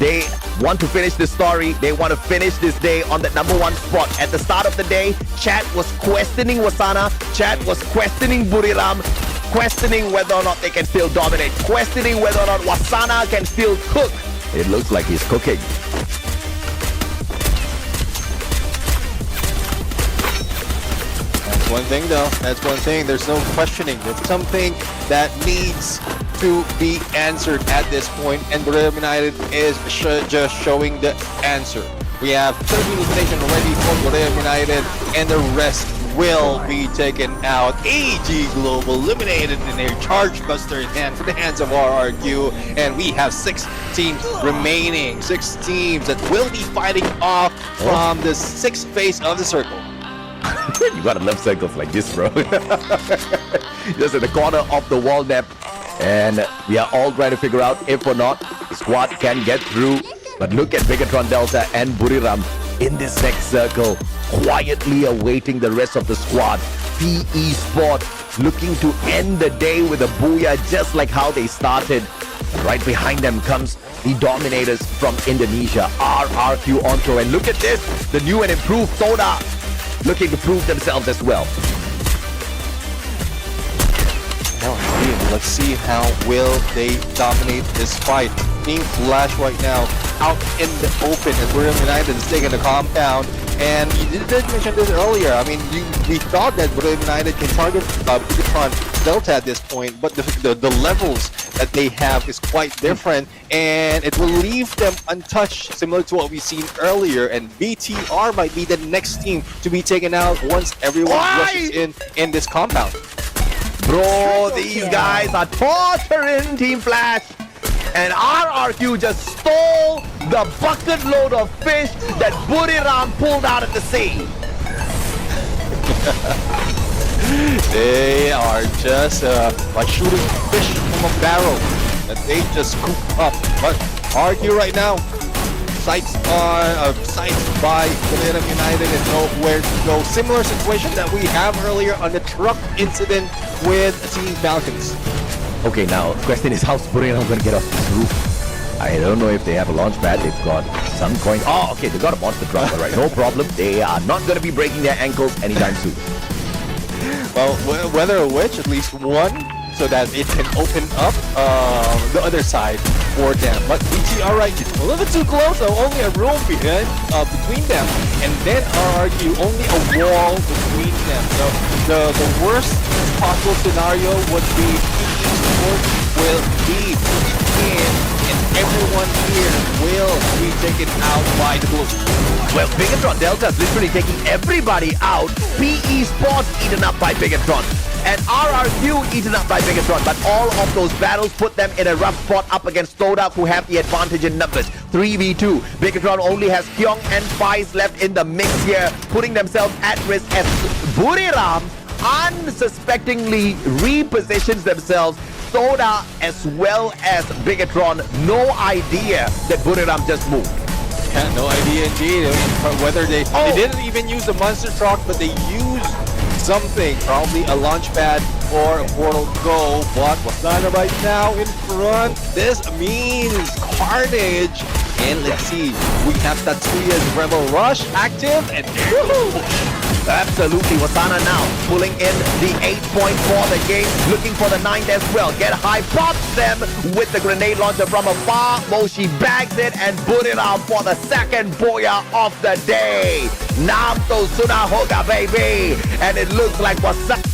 They want to finish this story. They want to finish this day on the #1 spot. At the start of the day, chat was questioning Wasana. Chat was questioning Bruriam. Questioning whether or not they can still dominate. Questioning whether or not Wasana can still cook. It looks like he's cooking. That's one thing though. That's one thing. There's no questioning. It's something that needs to be answered at this point, and Bruriam United is just showing the answer. We have 30 elimination already for Bruriam United, and the rest will be taken out. AG Global eliminated in their Charge Buster hand for the hands of RRQ, and we have 6 teams remaining. 6 teams that will be fighting off from the 6th phase of the circle. You gotta love circles like this, bro. Just in the corner of the wall depth. And we are all trying to figure out if or not the squad can get through. But look at Bigatron Delta and Bruriam in this next circle, quietly awaiting the rest of the squad. PE Sport looking to end the day with a booyah, just like how they started. Right behind them comes the Dominators from Indonesia, RRQ Onto. And look at this, the new and improved Soda looking to prove themselves as well. Let's see how will they dominate this fight. Team Flash right now out in the open as Bruriam United is taking the compound. And you did mention this earlier. I mean, we thought that Bruriam United can target Bigatron Delta at this point, but the levels that they have is quite different, and it will leave them untouched, similar to what we've seen earlier. And BTR might be the next team to be taken out once everyone rushes in this compound. Bro, these guys are torturing Team Flash. And RRQ just stole the bucket load of fish that Bruriam pulled out of the sea. They are just like shooting fish from a barrel that they just scoop up. But RRQ right now, sights by Bruriam United and nowhere to go. Similar situation that we have earlier on the truck incident with Team Falcons. Okay, now the question is, how's Bruriam going to get off this roof? I don't know if they have a launch pad. They've got some coin. Oh, okay, they got a monster truck. All right, no problem. They are not going to be breaking their ankles anytime soon. Well, whether which, at least one, so that it can open up the other side for them. But BTR right, a little bit too close, so only a room between them. And then RRQ, only a wall between them. So the worst possible scenario would be will be in, and everyone here will be taken out by the Bulls. Well, Bigatron Delta is literally taking everybody out. PE Sports eaten up by Bigatron, and RRQ eaten up by Bigatron. But all of those battles put them in a rough spot up against Soda, who have the advantage in numbers. 3v2. Bigatron only has Kyung and Faiz left in the mix here, putting themselves at risk as Bruriam unsuspectingly repositions themselves. Soda as well as Bigatron, no idea that Bruriam just moved. Yeah, no idea indeed. I mean, whether they didn't even use the monster truck, but they used something, probably a launch pad or a portal go. But Wasana right now in front. This means carnage. And let's see, we have Tatsuya's Rebel Rush active, and absolutely, Wasana now pulling in the 8 point for the game, looking for the 9th as well. Get high, pops them with the grenade launcher from afar. Moshi bags it and put it out for the second booyah of the day. Namto Sunahoga, baby. And it looks like Wasana